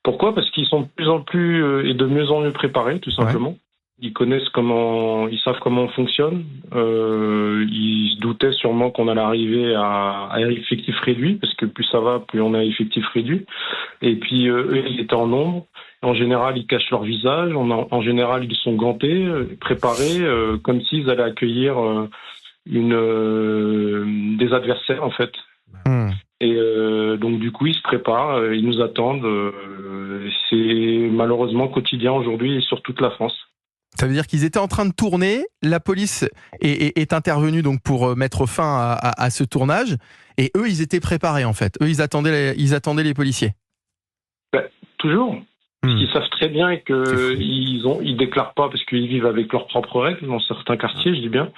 Pourquoi ? Parce qu'ils sont de plus en plus et de mieux en mieux préparés, tout simplement. Ils ils savent comment on fonctionne. Ils se doutaient sûrement qu'on allait arriver à effectif réduit, parce que plus ça va, plus on a effectif réduit. Et puis eux, ils étaient en nombre. En général, ils cachent leur visage. En général, ils sont gantés, préparés, comme s'ils allaient accueillir des adversaires, en fait. Et donc du coup, ils se préparent, ils nous attendent. C'est malheureusement quotidien aujourd'hui sur toute la France. Ça veut dire qu'ils étaient en train de tourner, la police est intervenue donc pour mettre fin à ce tournage, et eux, ils étaient préparés en fait. Eux, ils attendaient les policiers. Toujours. Ils savent très bien qu'ils déclarent pas parce qu'ils vivent avec leurs propres règles dans certains quartiers, je dis bien.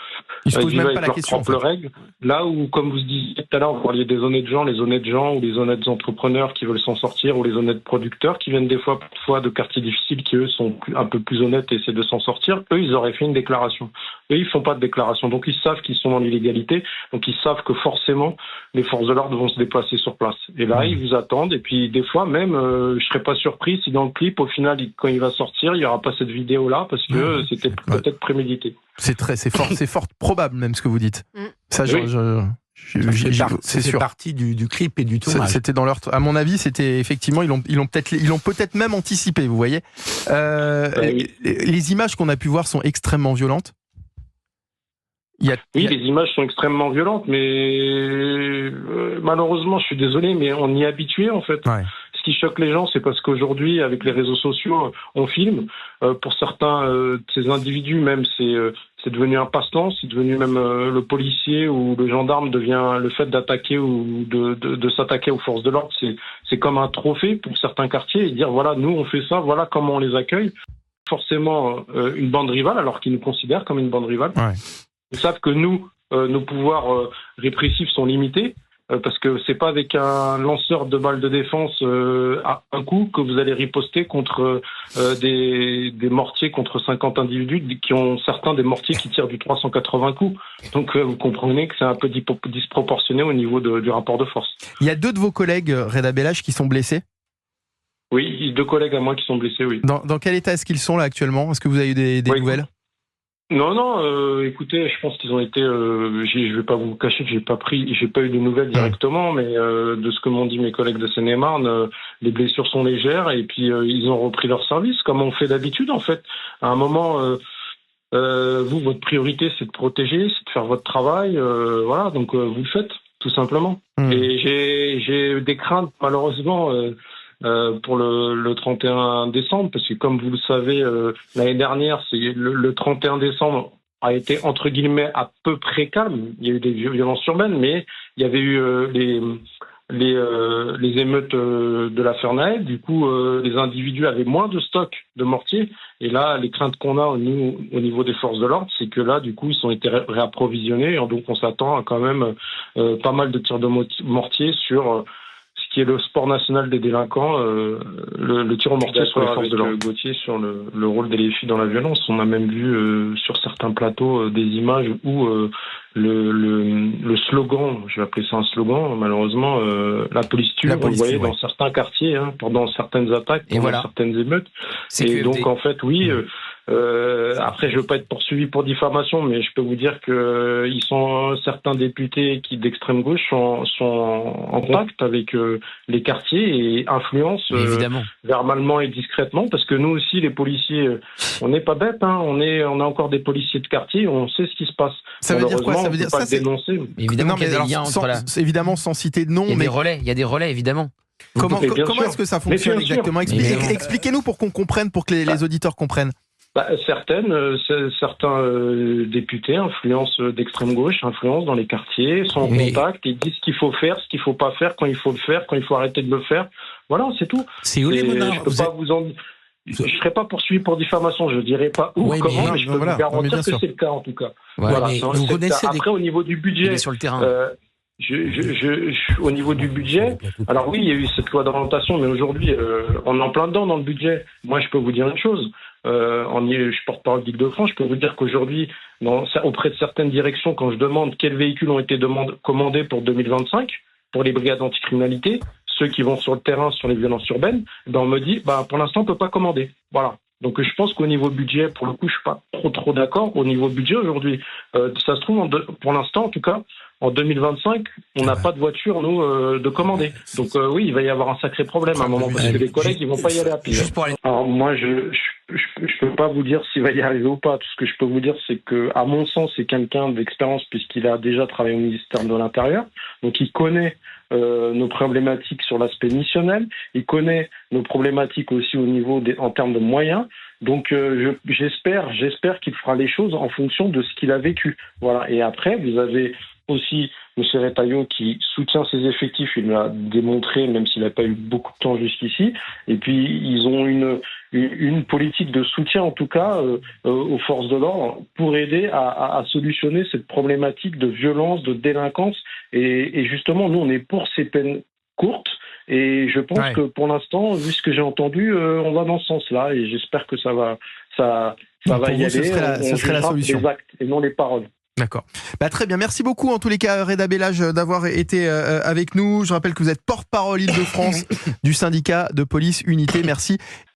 Ils se posent même vivent pas avec la question. leurs propres règles. Là où, comme vous disiez tout à l'heure, vous parliez des honnêtes gens ou les honnêtes entrepreneurs qui veulent s'en sortir, ou les honnêtes producteurs qui viennent des fois de quartiers difficiles qui eux sont un peu plus honnêtes et essaient de s'en sortir. Eux, ils auraient fait une déclaration. Eux, ils font pas de déclaration, donc ils savent qu'ils sont dans l'illégalité. Donc ils savent que forcément les forces de l'ordre vont se déplacer sur place. Et là, ils vous attendent. Et puis des fois même, je serais pas surpris si dans le clip, au final, quand il va sortir, il y aura pas cette vidéo-là parce que c'était peut-être prémédité. C'est fort probable même ce que vous dites. Ça, c'est sûr. Partie du clip et du tournage. C'était dans leur. À mon avis, c'était effectivement ils l'ont peut-être même anticipé. Vous voyez. Les images qu'on a pu voir sont extrêmement violentes. Oui, les images sont extrêmement violentes, mais malheureusement, je suis désolé, mais on y est habitué en fait. Ouais. Ce qui choque les gens, c'est parce qu'aujourd'hui, avec les réseaux sociaux, on filme. Pour certains de ces individus, même, c'est devenu un passe-temps. C'est devenu même le policier ou le gendarme devient le fait d'attaquer ou de s'attaquer aux forces de l'ordre. C'est comme un trophée pour certains quartiers et dire voilà, nous on fait ça, voilà comment on les accueille. Forcément, une bande rivale, alors qu'ils nous considèrent comme une bande rivale. Ouais. Ils savent que nous, nos pouvoirs répressifs sont limités. Parce que c'est pas avec un lanceur de balles de défense à un coup que vous allez riposter contre des mortiers contre 50 individus qui ont certains des mortiers qui tirent du 380 coups. Donc vous comprenez que c'est un peu disproportionné au niveau du rapport de force. Il y a 2 de vos collègues, Reda Belhaj, qui sont blessés. Oui, 2 collègues à moi qui sont blessés, oui. Dans quel état est-ce qu'ils sont là actuellement ? Est-ce que vous avez eu des nouvelles ? Non, écoutez, je pense qu'ils ont été. Je vais pas vous cacher que j'ai pas eu de nouvelles directement, mais de ce que m'ont dit mes collègues de Seine-et-Marne, les blessures sont légères et puis ils ont repris leur service comme on fait d'habitude en fait. À un moment, votre priorité c'est de protéger, c'est de faire votre travail, voilà, donc vous le faites tout simplement. Et j'ai des craintes malheureusement. Pour le 31 décembre, parce que comme vous le savez, l'année dernière, le 31 décembre a été entre guillemets à peu près calme. Il y a eu des violences urbaines, mais il y avait eu les émeutes de la Fernaille. Du coup, les individus avaient moins de stock de mortiers. Et là, les craintes qu'on a au niveau des forces de l'ordre, c'est que là, du coup, ils ont été réapprovisionnés. Et donc, on s'attend à quand même pas mal de tirs de mortier sur ce qui est le sport national des délinquants, le tir au mortier sur les forces de l'ordre. Gauthier sur le rôle des filles dans la violence. On a même vu sur certains plateaux des images où le slogan, je vais appeler ça un slogan, malheureusement, la police tue, on le voyait dans certains quartiers, pendant certaines attaques, pendant certaines émeutes. Et donc, en fait, oui... après, je veux pas être poursuivi pour diffamation, mais je peux vous dire que certains députés d'extrême gauche sont en contact avec les quartiers et influencent verbalement et discrètement, parce que nous aussi, les policiers, on n'est pas bêtes, on a encore des policiers de quartier, on sait ce qui se passe. Ça veut dire quoi ? Ça veut dire ça, dénoncer. Évidemment qu'il y a des liens entre évidemment, sans citer de nom, il y a des relais, évidemment. Comment est-ce que ça fonctionne exactement ? Expliquez-nous pour qu'on comprenne, pour que les auditeurs comprennent. Certains députés influencent d'extrême gauche, influencent dans les quartiers, sont en contact, ils disent ce qu'il faut faire, ce qu'il faut pas faire, quand il faut le faire, quand il faut arrêter de le faire. Voilà, c'est tout. C'est où les monarques ? Je ne serai pas poursuivi pour diffamation, je ne dirais pas où, comment, mais je peux vous garantir que c'est le cas en tout cas. Ouais, voilà, vous connaissez après, au niveau du budget, sur le terrain. Au niveau du budget, alors oui, il y a eu cette loi d'orientation, mais aujourd'hui, on est en plein dedans dans le budget. Moi, je peux vous dire une chose. Je porte-parole d'Île-de-France, je peux vous dire qu'aujourd'hui, auprès de certaines directions, quand je demande quels véhicules ont été commandés pour 2025, pour les brigades anticriminalité, ceux qui vont sur le terrain sur les violences urbaines, on me dit, pour l'instant, on peut pas commander. Voilà. Donc je pense qu'au niveau budget, pour le coup, je suis pas trop d'accord. Au niveau budget aujourd'hui, ça se trouve, pour l'instant, en tout cas, en 2025, on n'a pas de voiture, nous, de commander. Donc oui, il va y avoir un sacré problème à un moment, parce que les collègues, ils vont pas y aller à pied. Alors moi, je peux pas vous dire s'il va y arriver ou pas. Tout ce que je peux vous dire, c'est que, à mon sens, c'est quelqu'un d'expérience, puisqu'il a déjà travaillé au ministère de l'Intérieur. Donc il connaît nos problématiques sur l'aspect missionnel. Il connaît nos problématiques aussi au niveau en termes de moyens. Donc j'espère qu'il fera les choses en fonction de ce qu'il a vécu. Voilà. Et après, vous avez aussi M. Retailleau qui soutient ses effectifs, il l'a démontré, même s'il n'a pas eu beaucoup de temps jusqu'ici. Et puis, ils ont une politique de soutien, en tout cas, aux forces de l'ordre pour aider à solutionner cette problématique de violence, de délinquance. Et justement, nous, on est pour ces peines courtes. Et je pense que pour l'instant, vu ce que j'ai entendu, on va dans ce sens-là. Et j'espère que ça va y aller. Ce serait la solution. Les actes et non les paroles. D'accord. Très bien. Merci beaucoup, en tous les cas, Reda Bellage, d'avoir été avec nous. Je rappelle que vous êtes porte-parole Île-de-France du syndicat de police Unité. Merci.